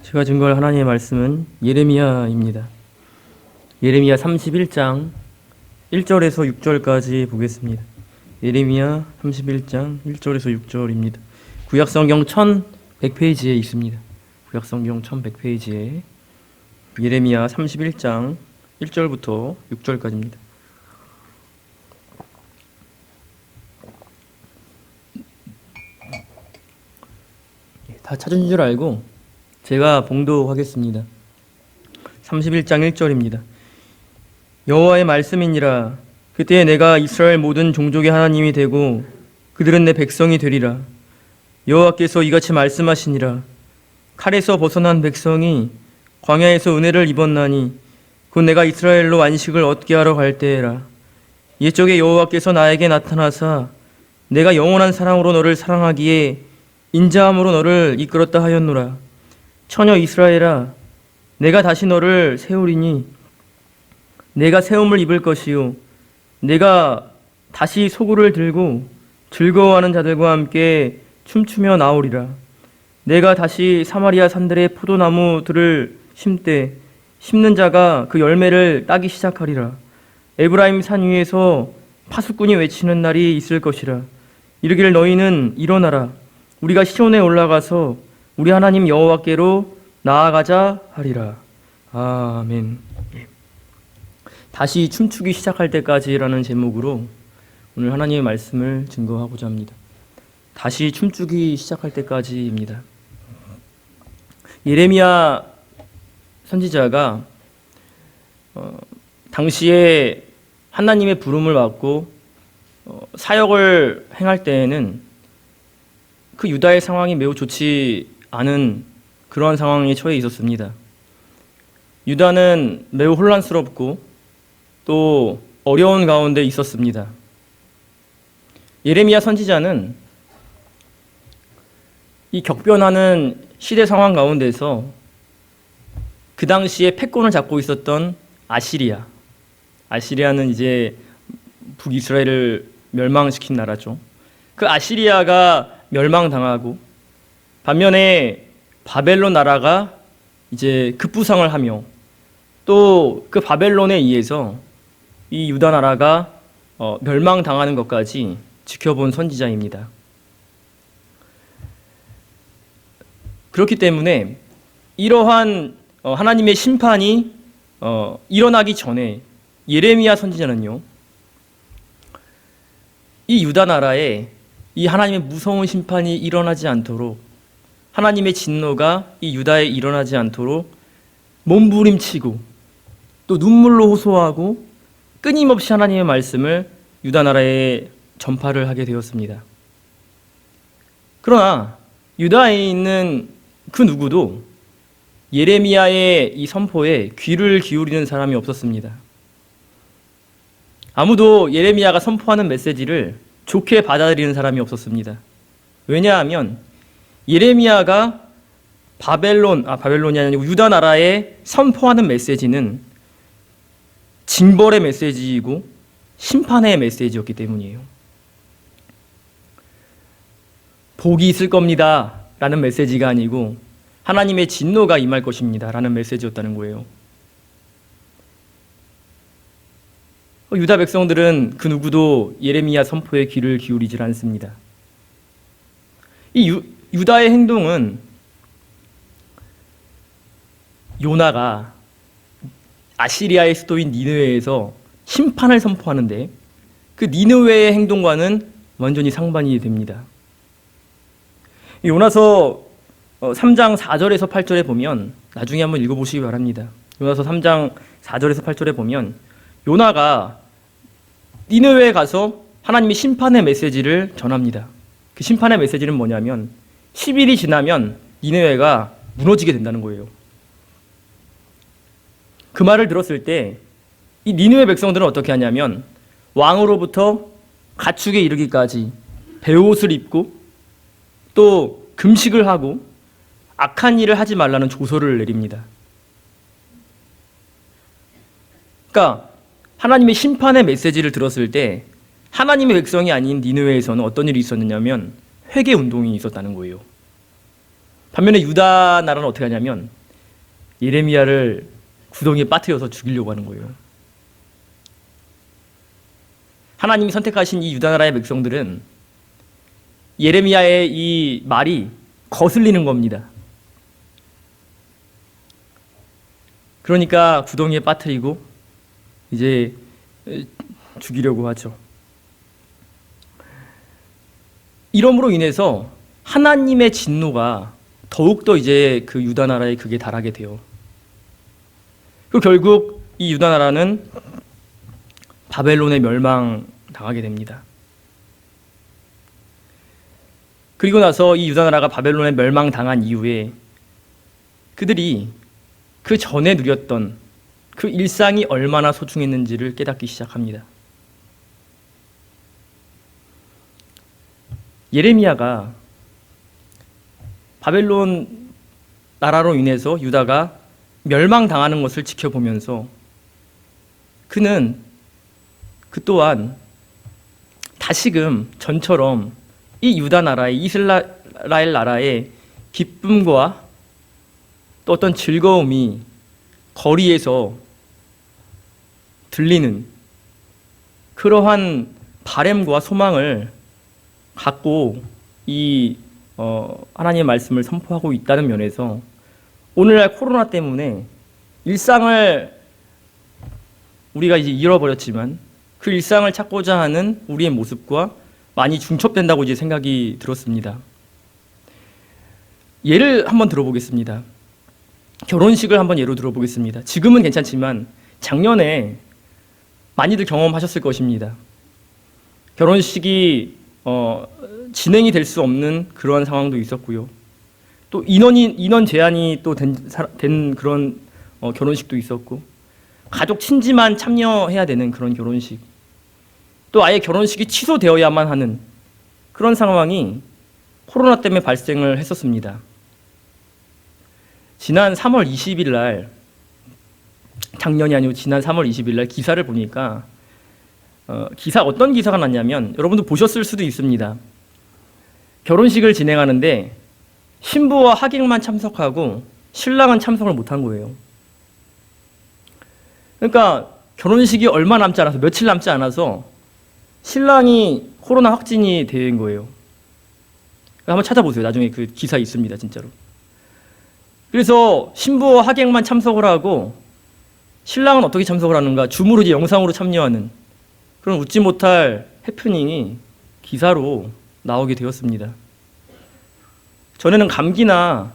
제가 증거할 하나님의 말씀은 예레미야입니다. 예레미야 31장 1절에서 6절까지 보겠습니다. 예레미야 31장 1절에서 6절입니다. 구약성경 1100페이지에 있습니다. 구약성경 1100페이지에 예레미야 31장 1절부터 6절까지입니다. 다 찾은 줄 알고 제가 봉독하겠습니다. 31장 1절입니다. 여호와의 말씀이니라. 그때 내가 이스라엘 모든 종족의 하나님이 되고 그들은 내 백성이 되리라. 여호와께서 이같이 말씀하시니라. 칼에서 벗어난 백성이 광야에서 은혜를 입었나니 곧 내가 이스라엘로 안식을 얻게 하러 갈 때에라. 옛적에 여호와께서 나에게 나타나사 내가 영원한 사랑으로 너를 사랑하기에 인자함으로 너를 이끌었다 하였노라. 처녀 이스라엘아, 내가 다시 너를 세우리니 내가 세움을 입을 것이요 내가 다시 소구를 들고 즐거워하는 자들과 함께 춤추며 나오리라. 내가 다시 사마리아 산들의 포도나무들을 심되 심는 자가 그 열매를 따기 시작하리라. 에브라임 산 위에서 파수꾼이 외치는 날이 있을 것이라. 이르기를 너희는 일어나라. 우리가 시온에 올라가서 우리 하나님 여호와께로 나아가자 하리라. 아멘. 다시 춤추기 시작할 때까지라는 제목으로 오늘 하나님의 말씀을 증거하고자 합니다. 다시 춤추기 시작할 때까지입니다. 예레미야 선지자가 당시에 하나님의 부름을 받고 사역을 행할 때에는 그 유다의 상황이 매우 좋지 않은 그러한 상황에 처해 있었습니다. 유다는 매우 혼란스럽고 또 어려운 가운데 있었습니다. 예레미야 선지자는 이 격변하는 시대 상황 가운데서 그 당시에 패권을 잡고 있었던 아시리아는 이제 북이스라엘을 멸망시킨 나라죠. 그 아시리아가 멸망당하고 반면에 바벨론 나라가 이제 급부상을 하며 또 그 바벨론에 의해서 이 유다 나라가 멸망당하는 것까지 지켜본 선지자입니다. 그렇기 때문에 이러한 하나님의 심판이 일어나기 전에 예레미야 선지자는요, 이 유다 나라에 이 하나님의 무서운 심판이 일어나지 않도록, 하나님의 진노가 이 유다에 일어나지 않도록 몸부림치고 또 눈물로 호소하고 끊임없이 하나님의 말씀을 유다 나라에 전파를 하게 되었습니다. 그러나 유다에 있는 그 누구도 예레미야의 이 선포에 귀를 기울이는 사람이 없었습니다. 아무도 예레미야가 선포하는 메시지를 좋게 받아들이는 사람이 없었습니다. 왜냐하면 예레미야가 바벨론이 아니고 유다 나라에 선포하는 메시지는 징벌의 메시지이고 심판의 메시지였기 때문이에요. 복이 있을 겁니다 라는 메시지가 아니고 하나님의 진노가 임할 것입니다 라는 메시지였다는 거예요. 유다 백성들은 그 누구도 예레미야 선포에 귀를 기울이질 않습니다. 이 유다의 행동은 요나가 아시리아의 수도인 니느웨에서 심판을 선포하는데 그 니느웨의 행동과는 완전히 상반이 됩니다. 요나서 3장 4절에서 8절에 보면, 나중에 한번 읽어보시기 바랍니다. 요나서 3장 4절에서 8절에 보면 요나가 니느웨에 가서 하나님의 심판의 메시지를 전합니다. 그 심판의 메시지는 뭐냐면 10일이 지나면 니느웨가 무너지게 된다는 거예요. 그 말을 들었을 때 이 니느웨 백성들은 어떻게 하냐면 왕으로부터 가축에 이르기까지 베옷을 입고 또 금식을 하고 악한 일을 하지 말라는 조서를 내립니다. 그러니까 하나님의 심판의 메시지를 들었을 때 하나님의 백성이 아닌 니느웨에서는 어떤 일이 있었느냐면 회개 운동이 있었다는 거예요. 반면에 유다 나라는 어떻게 하냐면 예레미야를 구덩이에 빠뜨려서 죽이려고 하는 거예요. 하나님이 선택하신 이 유다 나라의 백성들은 예레미야의 이 말이 거슬리는 겁니다. 그러니까 구덩이에 빠뜨리고 이제 죽이려고 하죠. 이러므로 인해서 하나님의 진노가 더욱더 이제 그 유다 나라에 그게 달하게 돼요. 그리고 결국 이 유다 나라는 바벨론에 멸망당하게 됩니다. 그리고 나서 이 유다 나라가 바벨론에 멸망당한 이후에 그들이 그 전에 누렸던 그 일상이 얼마나 소중했는지를 깨닫기 시작합니다. 예레미야가 바벨론 나라로 인해서 유다가 멸망당하는 것을 지켜보면서 그는 그 또한 다시금 전처럼 이 유다 나라의 이스라엘 나라의 기쁨과 또 어떤 즐거움이 거리에서 들리는 그러한 바램과 소망을 갖고 이 하나님의 말씀을 선포하고 있다는 면에서 오늘날 코로나 때문에 일상을 우리가 이제 잃어버렸지만 그 일상을 찾고자 하는 우리의 모습과 많이 중첩된다고 이제 생각이 들었습니다. 예를 한번 들어보겠습니다. 결혼식을 한번 예로 들어보겠습니다. 지금은 괜찮지만 작년에 많이들 경험하셨을 것입니다. 결혼식이 진행이 될 수 없는 그러한 상황도 있었고요. 또 인원 제한이 또 된 그런 결혼식도 있었고, 가족 친지만 참여해야 되는 그런 결혼식, 또 아예 결혼식이 취소되어야만 하는 그런 상황이 코로나 때문에 발생을 했었습니다. 지난 3월 20일 날, 작년이 아니고 지난 3월 20일 날 기사를 보니까 어떤 기사가 났냐면, 여러분도 보셨을 수도 있습니다. 결혼식을 진행하는데 신부와 하객만 참석하고 신랑은 참석을 못한 거예요. 그러니까 결혼식이 얼마 남지 않아서, 며칠 남지 않아서 신랑이 코로나 확진이 된 거예요. 한번 찾아보세요. 나중에 그 기사 있습니다, 진짜로. 그래서 신부와 하객만 참석을 하고 신랑은 어떻게 참석을 하는가, 줌으로 이제 영상으로 참여하는 그런 웃지 못할 해프닝이 기사로 나오게 되었습니다. 전에는 감기나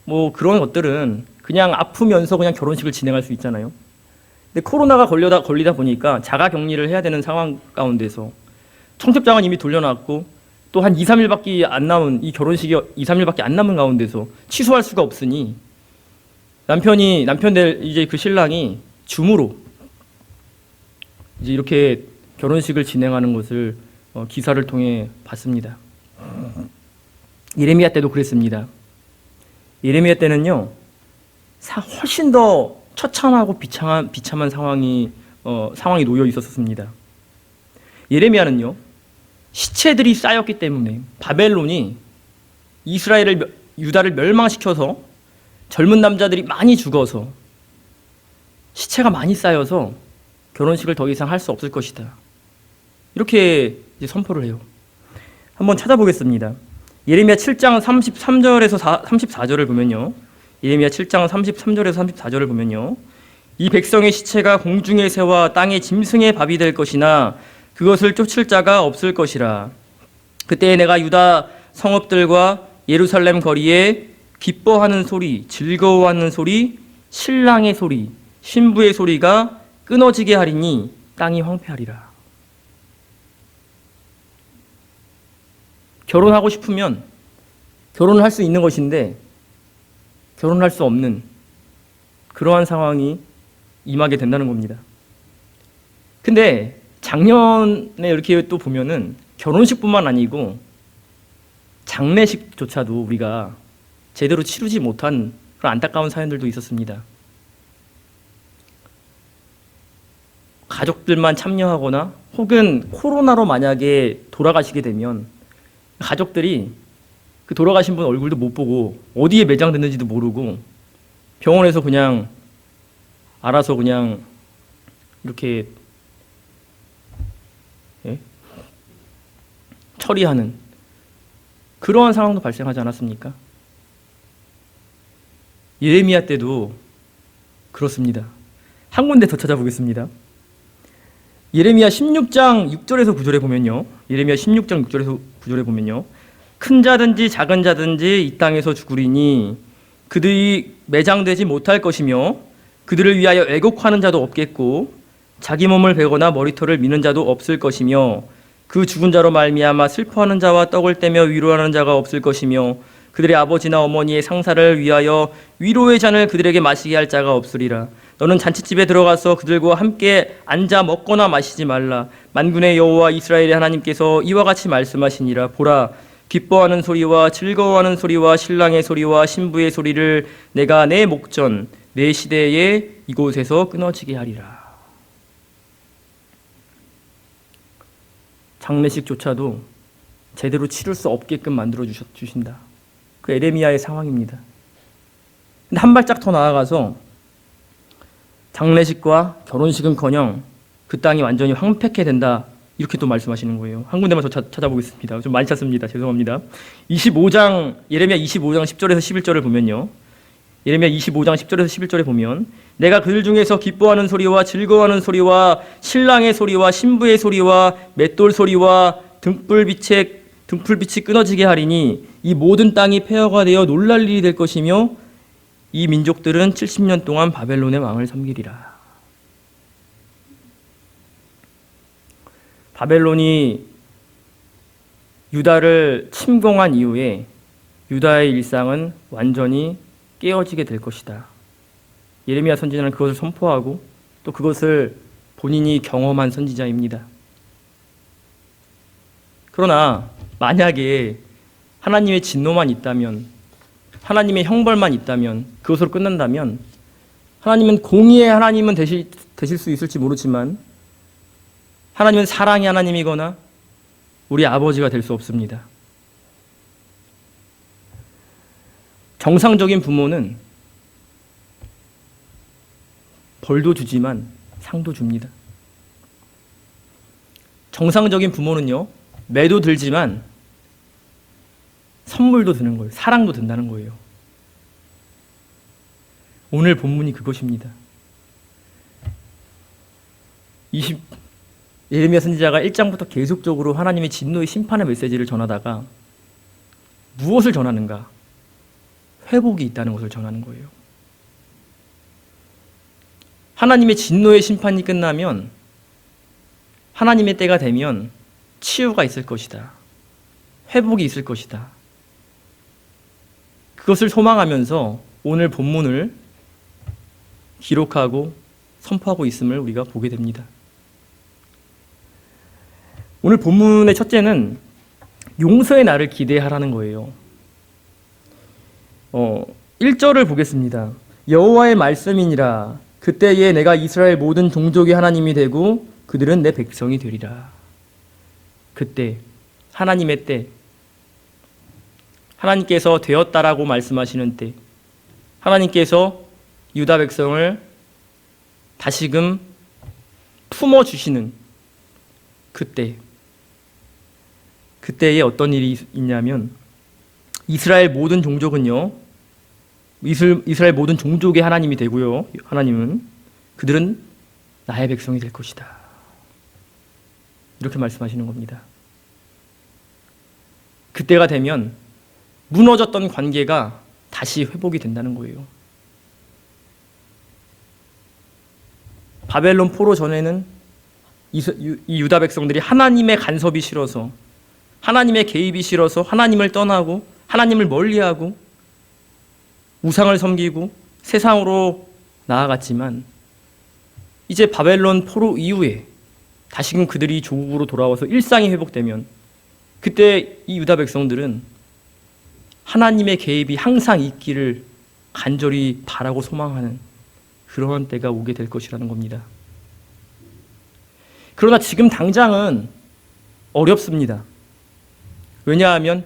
뭐 그런 것들은 그냥 아프면서 그냥 결혼식을 진행할 수 있잖아요. 근데 코로나가 걸리다 보니까 자가 격리를 해야 되는 상황 가운데서 청첩장은 이미 돌려놨고 또 한 2, 3일밖에 안 남은, 이 결혼식이 2, 3일밖에 안 남은 가운데서 취소할 수가 없으니 남편들 이제 그 신랑이 줌으로 이제 이렇게 결혼식을 진행하는 것을 기사를 통해 봤습니다. 예레미야 때도 그랬습니다. 예레미야 때는요, 훨씬 더 처참하고 비참한 상황이 놓여 있었습니다. 예레미야는요, 시체들이 쌓였기 때문에 바벨론이 유다를 멸망시켜서 젊은 남자들이 많이 죽어서 시체가 많이 쌓여서 결혼식을 더 이상 할 수 없을 것이다, 이렇게 이제 선포를 해요. 한번 찾아보겠습니다. 예레미야 7장 33절에서 34절을 보면요. 예레미야 7장 33절에서 34절을 보면요. 이 백성의 시체가 공중의 새와 땅의 짐승의 밥이 될 것이나 그것을 쫓을 자가 없을 것이라. 그때 내가 유다 성읍들과 예루살렘 거리에 기뻐하는 소리, 즐거워하는 소리, 신랑의 소리, 신부의 소리가 끊어지게 하리니 땅이 황폐하리라. 결혼하고 싶으면 결혼을 할 수 있는 것인데 결혼할 수 없는 그러한 상황이 임하게 된다는 겁니다. 근데 작년에 이렇게 또 보면은 결혼식뿐만 아니고 장례식조차도 우리가 제대로 치르지 못한 그런 안타까운 사연들도 있었습니다. 가족들만 참여하거나 혹은 코로나로 만약에 돌아가시게 되면 가족들이 그 돌아가신 분 얼굴도 못 보고 어디에 매장됐는지도 모르고 병원에서 그냥 알아서 그냥 이렇게 처리하는 그러한 상황도 발생하지 않았습니까? 예레미야 때도 그렇습니다. 한 군데 더 찾아보겠습니다. 예레미야 16장 6절에서 9절에 보면요. 예레미야 16장 6절에서 9절에 보면요. 큰 자든지 작은 자든지 이 땅에서 죽으리니 그들이 매장되지 못할 것이며 그들을 위하여 애곡하는 자도 없겠고 자기 몸을 베거나 머리털을 미는 자도 없을 것이며 그 죽은 자로 말미암아 슬퍼하는 자와 떡을 떼며 위로하는 자가 없을 것이며 그들의 아버지나 어머니의 상사를 위하여 위로의 잔을 그들에게 마시게 할 자가 없으리라. 너는 잔치집에 들어가서 그들과 함께 앉아 먹거나 마시지 말라. 만군의 여호와 이스라엘의 하나님께서 이와 같이 말씀하시니라. 보라, 기뻐하는 소리와 즐거워하는 소리와 신랑의 소리와 신부의 소리를 내가 내 목전 내 시대에 이곳에서 끊어지게 하리라. 장례식조차도 제대로 치를 수 없게끔 만들어 주신다. 그 예레미야의 상황입니다. 근데 한 발짝 더 나아가서 장례식과 결혼식은커녕 그 땅이 완전히 황폐케 된다. 이렇게 또 말씀하시는 거예요. 한 군데만 더 찾아보겠습니다. 좀 많이 찾습니다. 죄송합니다. 25장 예레미야 25장 10절에서 11절을 보면요. 예레미야 25장 10절에서 11절에 보면 내가 그들 중에서 기뻐하는 소리와 즐거워하는 소리와 신랑의 소리와 신부의 소리와 맷돌 소리와 등불빛이 끊어지게 하리니 이 모든 땅이 폐허가 되어 놀랄 일이 될 것이며 이 민족들은 70년 동안 바벨론의 왕을 섬기리라. 바벨론이 유다를 침공한 이후에 유다의 일상은 완전히 깨어지게 될 것이다. 예레미야 선지자는 그것을 선포하고 또 그것을 본인이 경험한 선지자입니다. 그러나 만약에 하나님의 진노만 있다면, 하나님의 형벌만 있다면, 그것으로 끝난다면 하나님은 공의의 하나님은 되실 수 있을지 모르지만 하나님은 사랑의 하나님이거나 우리 아버지가 될 수 없습니다. 정상적인 부모는 벌도 주지만 상도 줍니다. 정상적인 부모는요, 매도 들지만 선물도 드는 거예요. 사랑도 든다는 거예요. 오늘 본문이 그것입니다. 예레미야 선지자가 1장부터 계속적으로 하나님의 진노의 심판의 메시지를 전하다가 무엇을 전하는가? 회복이 있다는 것을 전하는 거예요. 하나님의 진노의 심판이 끝나면 하나님의 때가 되면 치유가 있을 것이다. 회복이 있을 것이다. 그것을 소망하면서 오늘 본문을 기록하고 선포하고 있음을 우리가 보게 됩니다. 오늘 본문의 첫째는 용서의 날을 기대하라는 거예요. 1절을 보겠습니다. 여호와의 말씀이니라. 그때에 내가 이스라엘 모든 종족의 하나님이 되고 그들은 내 백성이 되리라. 그때, 하나님의 때, 하나님께서 되었다라고 말씀하시는 때, 하나님께서 유다 백성을 다시금 품어주시는 그때에 어떤 일이 있냐면 이스라엘 모든 종족은요, 이스라엘 모든 종족의 하나님이 되고요, 하나님은 그들은 나의 백성이 될 것이다. 이렇게 말씀하시는 겁니다. 그때가 되면 무너졌던 관계가 다시 회복이 된다는 거예요. 바벨론 포로 전에는 이 유다 백성들이 하나님의 간섭이 싫어서, 하나님의 개입이 싫어서 하나님을 떠나고 하나님을 멀리하고 우상을 섬기고 세상으로 나아갔지만 이제 바벨론 포로 이후에 다시금 그들이 조국으로 돌아와서 일상이 회복되면 그때 이 유다 백성들은 하나님의 개입이 항상 있기를 간절히 바라고 소망하는 그러한 때가 오게 될 것이라는 겁니다. 그러나 지금 당장은 어렵습니다. 왜냐하면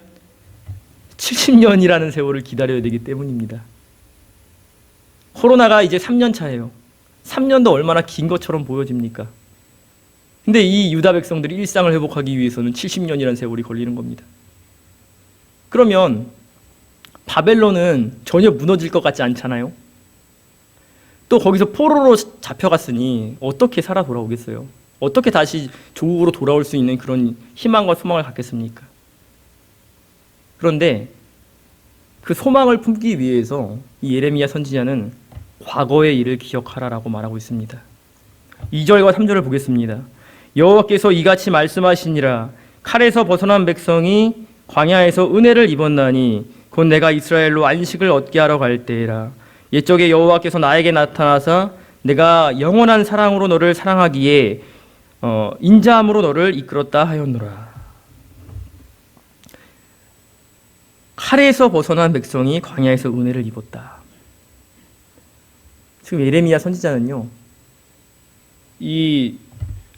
70년이라는 세월을 기다려야 되기 때문입니다. 코로나가 이제 3년 차예요. 3년도 얼마나 긴 것처럼 보여집니까? 근데 이 유다 백성들이 일상을 회복하기 위해서는 70년이라는 세월이 걸리는 겁니다. 그러면 바벨론은 전혀 무너질 것 같지 않잖아요? 또 거기서 포로로 잡혀갔으니 어떻게 살아 돌아오겠어요? 어떻게 다시 조국으로 돌아올 수 있는 그런 희망과 소망을 갖겠습니까? 그런데 그 소망을 품기 위해서 이 예레미야 선지자는 과거의 일을 기억하라라고 말하고 있습니다. 2절과 3절을 보겠습니다. 여호와께서 이같이 말씀하시니라. 칼에서 벗어난 백성이 광야에서 은혜를 입었나니 곧 내가 이스라엘로 안식을 얻게 하러 갈 때라. 옛적에 여호와께서 나에게 나타나사 내가 영원한 사랑으로 너를 사랑하기에 인자함으로 너를 이끌었다 하였노라. 칼에서 벗어난 백성이 광야에서 은혜를 입었다. 지금 예레미야 선지자는요, 이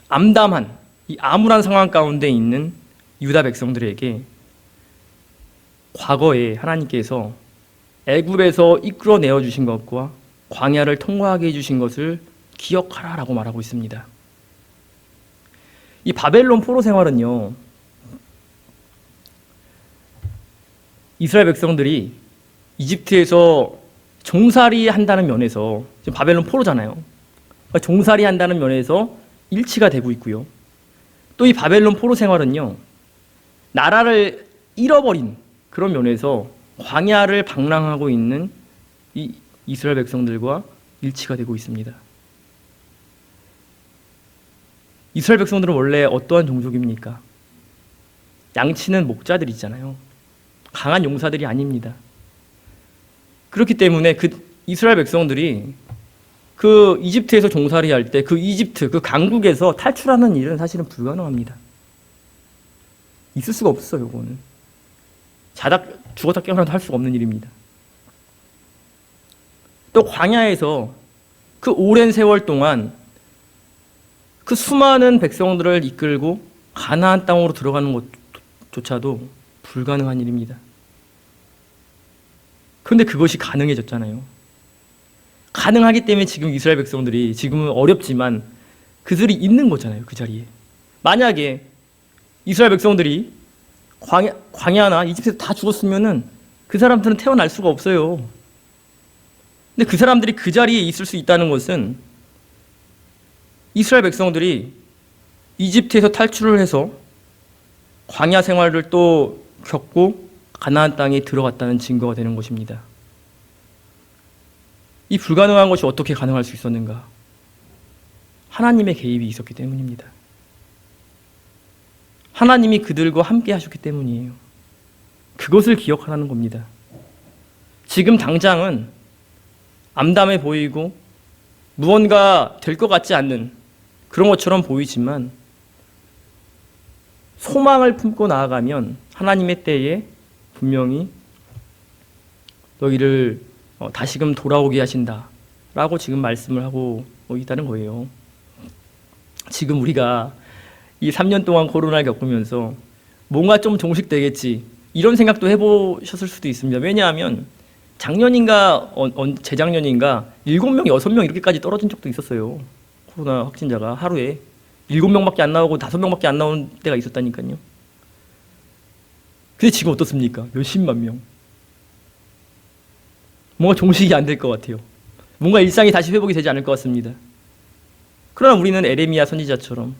암담한, 이 암울한 상황 가운데 있는 유다 백성들에게 과거에 하나님께서 애굽에서 이끌어내어 주신 것과 광야를 통과하게 해주신 것을 기억하라라고 말하고 있습니다. 이 바벨론 포로 생활은요, 이스라엘 백성들이 이집트에서 종살이 한다는 면에서, 지금 바벨론 포로잖아요. 그러니까 종살이 한다는 면에서 일치가 되고 있고요. 또 이 바벨론 포로 생활은요, 나라를 잃어버린 그런 면에서 광야를 방랑하고 있는 이 이스라엘 백성들과 일치가 되고 있습니다. 이스라엘 백성들은 원래 어떠한 종족입니까? 양치는 목자들이잖아요. 강한 용사들이 아닙니다. 그렇기 때문에 그 이스라엘 백성들이 그 이집트에서 종살이 할 때 그 이집트, 그 강국에서 탈출하는 일은 사실은 불가능합니다. 있을 수가 없어요, 이거는. 자다 죽었다 깨어나도 할 수가 없는 일입니다. 또 광야에서 그 오랜 세월 동안 그 수많은 백성들을 이끌고 가나안 땅으로 들어가는 것조차도 불가능한 일입니다. 그런데 그것이 가능해졌잖아요. 가능하기 때문에 지금 이스라엘 백성들이 지금은 어렵지만 그들이 있는 거잖아요, 그 자리에. 만약에 이스라엘 백성들이 광야나 이집트에서 다 죽었으면은 그 사람들은 태어날 수가 없어요. 근데 그 사람들이 그 자리에 있을 수 있다는 것은 이스라엘 백성들이 이집트에서 탈출을 해서 광야 생활을 또 겪고 가나안 땅에 들어갔다는 증거가 되는 것입니다. 이 불가능한 것이 어떻게 가능할 수 있었는가? 하나님의 개입이 있었기 때문입니다. 하나님이 그들과 함께 하셨기 때문이에요. 그것을 기억하라는 겁니다. 지금 당장은 암담해 보이고 무언가 될 것 같지 않는 그런 것처럼 보이지만 소망을 품고 나아가면 하나님의 때에 분명히 너희를 다시금 돌아오게 하신다라고 지금 말씀을 하고 있다는 거예요. 지금 우리가 이 3년 동안 코로나를 겪으면서 뭔가 좀 종식되겠지 이런 생각도 해보셨을 수도 있습니다. 왜냐하면 작년인가 재작년인가 7명, 6명 이렇게까지 떨어진 적도 있었어요. 코로나 확진자가 하루에 7명밖에 안 나오고 5명밖에 안 나오는 때가 있었다니까요. 근데 지금 어떻습니까? 몇십만 명. 뭔가 종식이 안 될 것 같아요. 뭔가 일상이 다시 회복이 되지 않을 것 같습니다. 그러나 우리는 에레미야 선지자처럼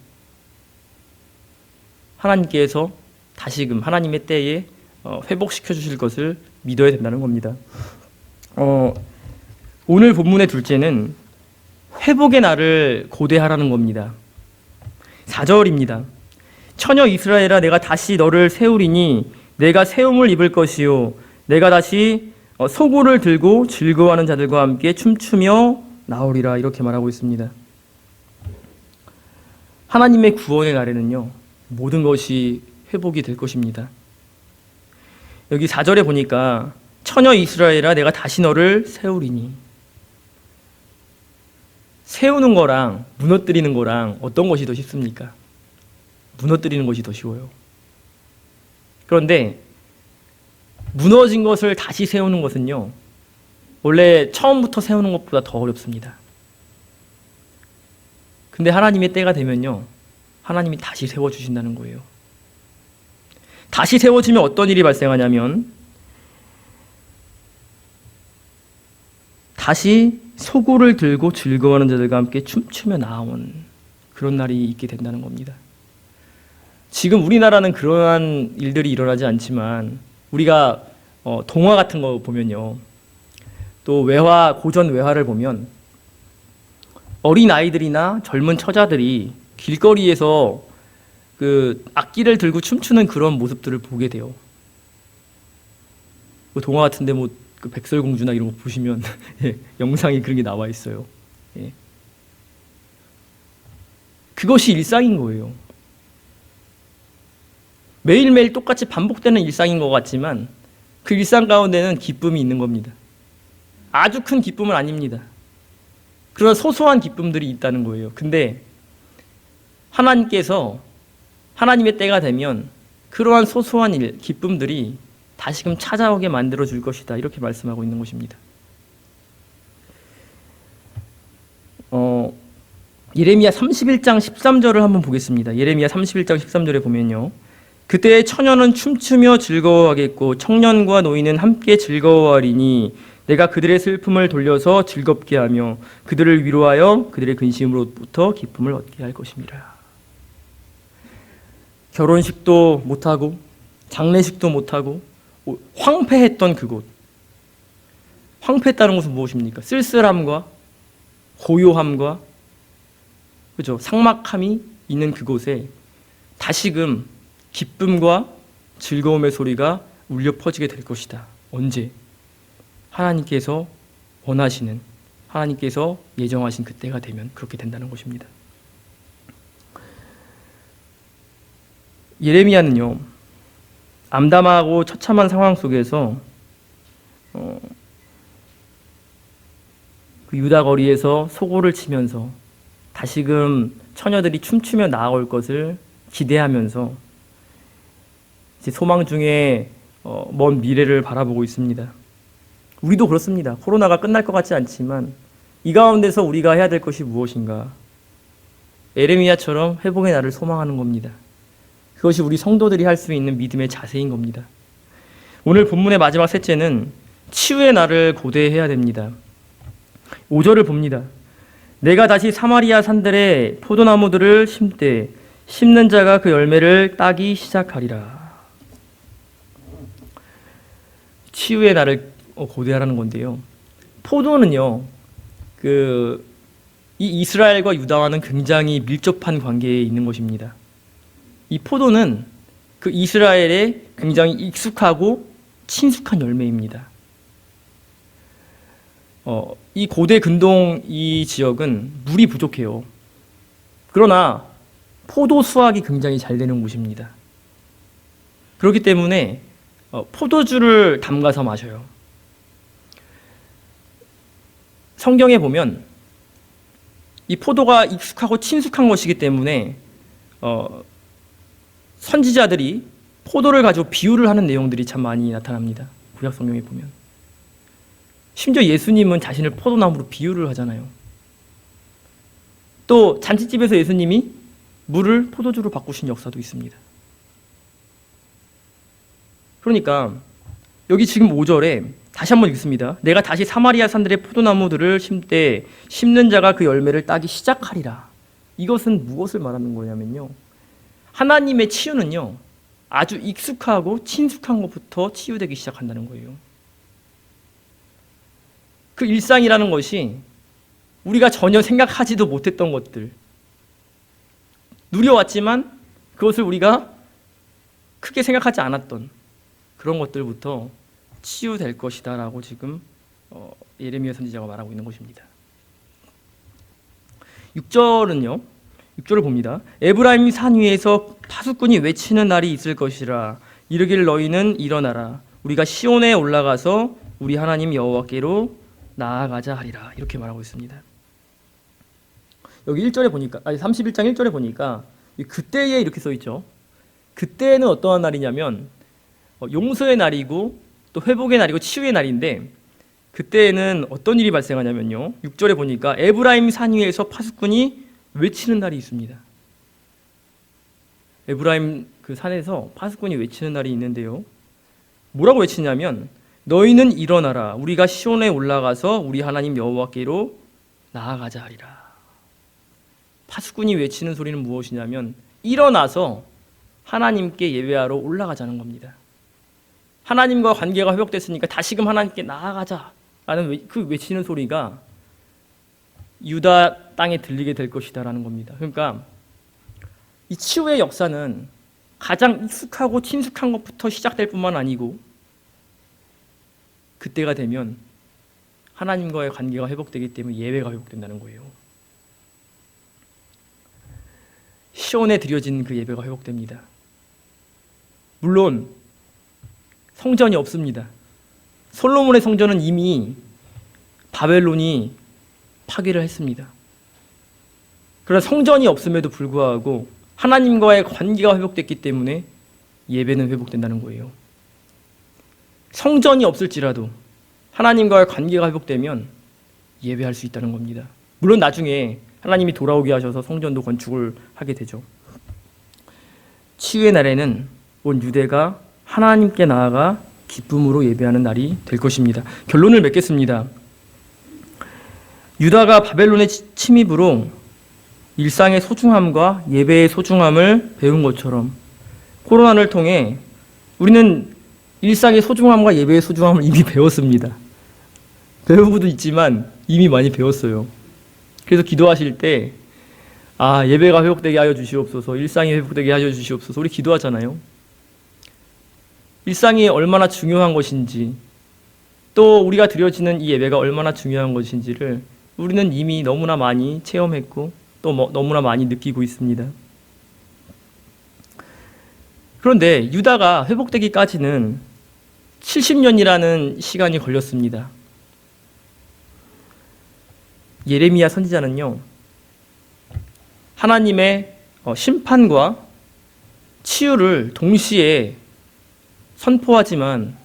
하나님께서 다시금 하나님의 때에 회복시켜 주실 것을 믿어야 된다는 겁니다. 오늘 본문의 둘째는 회복의 날을 고대하라는 겁니다. 4절입니다. 처녀 이스라엘아 내가 다시 너를 세우리니 내가 세움을 입을 것이요 내가 다시 소고를 들고 즐거워하는 자들과 함께 춤추며 나오리라 이렇게 말하고 있습니다. 하나님의 구원의 날에는요 모든 것이 회복이 될 것입니다. 여기 4절에 보니까 처녀 이스라엘아 내가 다시 너를 세우리니, 세우는 거랑 무너뜨리는 거랑 어떤 것이 더 쉽습니까? 무너뜨리는 것이 더 쉬워요. 그런데 무너진 것을 다시 세우는 것은요, 원래 처음부터 세우는 것보다 더 어렵습니다. 근데 하나님의 때가 되면요, 하나님이 다시 세워주신다는 거예요. 다시 세워지면 어떤 일이 발생하냐면 다시 소고를 들고 즐거워하는 자들과 함께 춤추며 나아온 그런 날이 있게 된다는 겁니다. 지금 우리나라는 그러한 일들이 일어나지 않지만 우리가 동화 같은 거 보면요, 또 외화, 고전 외화를 보면 어린 아이들이나 젊은 처자들이 길거리에서 그 악기를 들고 춤추는 그런 모습들을 보게 돼요. 그 동화 같은데 뭐 그 백설공주나 이런 거 보시면 예, 영상이 그런 게 나와 있어요. 예. 그것이 일상인 거예요. 매일매일 똑같이 반복되는 일상인 것 같지만 그 일상 가운데는 기쁨이 있는 겁니다. 아주 큰 기쁨은 아닙니다. 그런 소소한 기쁨들이 있다는 거예요. 근데 하나님께서 하나님의 때가 되면 그러한 소소한 일, 기쁨들이 다시금 찾아오게 만들어 줄 것이다. 이렇게 말씀하고 있는 것입니다. 예레미야 31장 13절을 한번 보겠습니다. 예레미야 31장 13절에 보면요, 그때 처녀는 춤추며 즐거워하겠고 청년과 노인은 함께 즐거워하리니 내가 그들의 슬픔을 돌려서 즐겁게 하며 그들을 위로하여 그들의 근심으로부터 기쁨을 얻게 할 것입니다. 결혼식도 못하고 장례식도 못하고 황폐했던 그곳, 황폐했다는 것은 무엇입니까? 쓸쓸함과 고요함과 그죠? 삭막함이 있는 그곳에 다시금 기쁨과 즐거움의 소리가 울려 퍼지게 될 것이다. 언제? 하나님께서 원하시는, 하나님께서 예정하신 그때가 되면 그렇게 된다는 것입니다. 예레미야는요, 암담하고 처참한 상황 속에서 그 유다 거리에서 소고를 치면서 다시금 처녀들이 춤추며 나아올 것을 기대하면서 이제 소망 중에 먼 미래를 바라보고 있습니다. 우리도 그렇습니다. 코로나가 끝날 것 같지 않지만 이 가운데서 우리가 해야 될 것이 무엇인가? 에레미야처럼 회복의 날을 소망하는 겁니다. 그것이 우리 성도들이 할 수 있는 믿음의 자세인 겁니다. 오늘 본문의 마지막 셋째는 치유의 날을 고대해야 됩니다. 5절을 봅니다. 내가 다시 사마리아 산들의 포도나무들을 심되 심는 자가 그 열매를 따기 시작하리라. 치유의 날을 고대하라는 건데요. 포도는요, 이 이스라엘과 유다와는 굉장히 밀접한 관계에 있는 것입니다. 이 포도는 그 이스라엘에 굉장히 익숙하고 친숙한 열매입니다. 이 고대 근동 이 지역은 물이 부족해요. 그러나 포도 수확이 굉장히 잘 되는 곳입니다. 그렇기 때문에 포도주를 담가서 마셔요. 성경에 보면 이 포도가 익숙하고 친숙한 것이기 때문에 선지자들이 포도를 가지고 비유를 하는 내용들이 참 많이 나타납니다. 구약 성경에 보면. 심지어 예수님은 자신을 포도나무로 비유를 하잖아요. 또 잔치집에서 예수님이 물을 포도주로 바꾸신 역사도 있습니다. 그러니까 여기 지금 5절에 다시 한번 읽습니다. 내가 다시 사마리아 산들의 포도나무들을 심되 심는 자가 그 열매를 따기 시작하리라. 이것은 무엇을 말하는 거냐면요, 하나님의 치유는요, 아주 익숙하고 친숙한 것부터 치유되기 시작한다는 거예요. 그 일상이라는 것이 우리가 전혀 생각하지도 못했던 것들, 누려왔지만 그것을 우리가 크게 생각하지 않았던 그런 것들부터 치유될 것이다 라고 지금 예레미야 선지자가 말하고 있는 것입니다. 6절을 봅니다. 에브라임 산 위에서 파수꾼이 외치는 날이 있을 것이라. 이르기를 너희는 일어나라. 우리가 시온에 올라가서 우리 하나님 여호와께로 나아가자 하리라. 이렇게 말하고 있습니다. 여기 1절에 보니까, 31장 1절에 보니까 그때에 이렇게 써 있죠. 그때는 어떠한 날이냐면 용서의 날이고 또 회복의 날이고 치유의 날인데 그때에는 어떤 일이 발생하냐면요. 6절에 보니까 에브라임 산 위에서 파수꾼이 외치는 날이 있습니다. 에브라임 그 산에서 파수꾼이 외치는 날이 있는데요. 뭐라고 외치냐면 너희는 일어나라. 우리가 시온에 올라가서 우리 하나님 여호와께로 나아가자 하리라. 파수꾼이 외치는 소리는 무엇이냐면 일어나서 하나님께 예배하러 올라가자는 겁니다. 하나님과 관계가 회복됐으니까 다시금 하나님께 나아가자라는 그 외치는 소리가 유다 땅에 들리게 될 것이다라는 겁니다. 그러니까 이 치유의 역사는 가장 익숙하고 친숙한 것부터 시작될 뿐만 아니고 그때가 되면 하나님과의 관계가 회복되기 때문에 예배가 회복된다는 거예요. 시온에 드려진 그 예배가 회복됩니다. 물론 성전이 없습니다. 솔로몬의 성전은 이미 바벨론이 파괴를 했습니다. 그러나 성전이 없음에도 불구하고 하나님과의 관계가 회복됐기 때문에 예배는 회복된다는 거예요. 성전이 없을지라도 하나님과의 관계가 회복되면 예배할 수 있다는 겁니다. 물론 나중에 하나님이 돌아오게 하셔서 성전도 건축을 하게 되죠. 치유의 날에는 온 유대가 하나님께 나아가 기쁨으로 예배하는 날이 될 것입니다. 결론을 맺겠습니다. 유다가 바벨론의 침입으로 일상의 소중함과 예배의 소중함을 배운 것처럼 코로나를 통해 우리는 일상의 소중함과 예배의 소중함을 이미 배웠습니다. 배운 부분도 있지만 이미 많이 배웠어요. 그래서 기도하실 때 예배가 회복되게 하여 주시옵소서, 일상이 회복되게 하여 주시옵소서 우리 기도하잖아요. 일상이 얼마나 중요한 것인지 또 우리가 드려지는 이 예배가 얼마나 중요한 것인지를 우리는 이미 너무나 많이 체험했고 또 너무나 많이 느끼고 있습니다. 그런데 유다가 회복되기까지는 70년이라는 시간이 걸렸습니다. 예레미야 선지자는요, 하나님의 심판과 치유를 동시에 선포하지만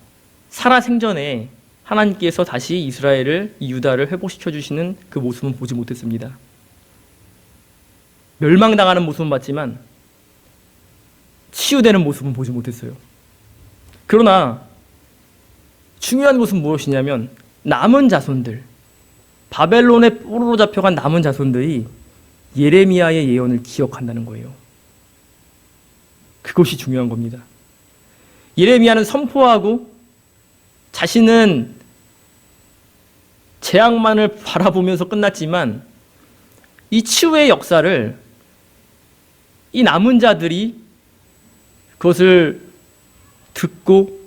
살아생전에 하나님께서 다시 이스라엘을, 이 유다를 회복시켜 주시는 그 모습은 보지 못했습니다. 멸망당하는 모습은 봤지만 치유되는 모습은 보지 못했어요. 그러나 중요한 것은 무엇이냐면 남은 자손들, 바벨론의 포로로 잡혀간 남은 자손들이 예레미야의 예언을 기억한다는 거예요. 그것이 중요한 겁니다. 예레미야는 선포하고 자신은 재앙만을 바라보면서 끝났지만 이 치유의 역사를 이 남은 자들이 그것을 듣고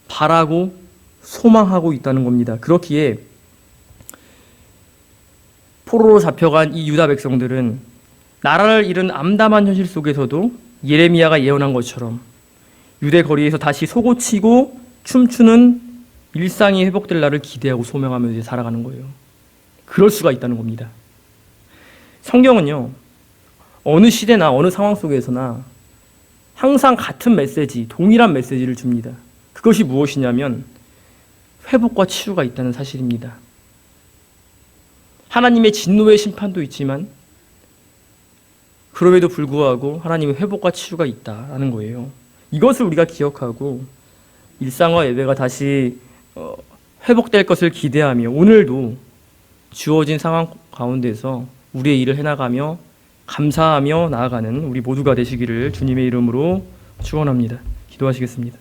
바라고 소망하고 있다는 겁니다. 그렇기에 포로로 잡혀간 이 유다 백성들은 나라를 잃은 암담한 현실 속에서도 예레미야가 예언한 것처럼 유대 거리에서 다시 소고치고 춤추는 일상이 회복될 날을 기대하고 소명하면서 이제 살아가는 거예요. 그럴 수가 있다는 겁니다. 성경은요, 어느 시대나 어느 상황 속에서나 항상 같은 메시지, 동일한 메시지를 줍니다. 그것이 무엇이냐면 회복과 치유가 있다는 사실입니다. 하나님의 진노의 심판도 있지만 그럼에도 불구하고 하나님의 회복과 치유가 있다는 거예요. 이것을 우리가 기억하고 일상과 예배가 다시 회복될 것을 기대하며 오늘도 주어진 상황 가운데서 우리의 일을 해나가며 감사하며 나아가는 우리 모두가 되시기를 주님의 이름으로 축원합니다. 기도하시겠습니다.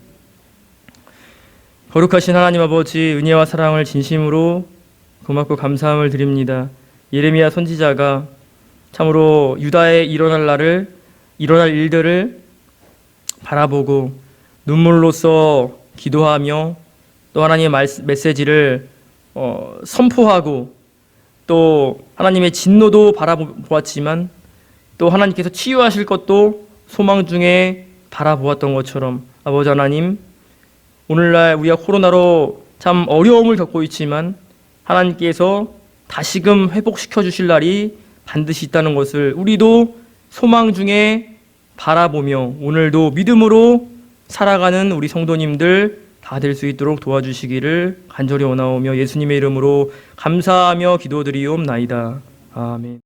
거룩하신 하나님 아버지, 은혜와 사랑을 진심으로 고맙고 감사함을 드립니다. 예레미야 선지자가 참으로 유다의 일어날 일들을 바라보고 눈물로써 기도하며 또 하나님의 메시지를 선포하고 또 하나님의 진노도 바라보았지만 또 하나님께서 치유하실 것도 소망 중에 바라보았던 것처럼 아버지 하나님, 오늘날 우리가 코로나로 참 어려움을 겪고 있지만 하나님께서 다시금 회복시켜 주실 날이 반드시 있다는 것을 우리도 소망 중에 바라보며 오늘도 믿음으로 살아가는 우리 성도님들 다 될 수 있도록 도와주시기를 간절히 원하오며 예수님의 이름으로 감사하며 기도드리옵나이다. 아멘.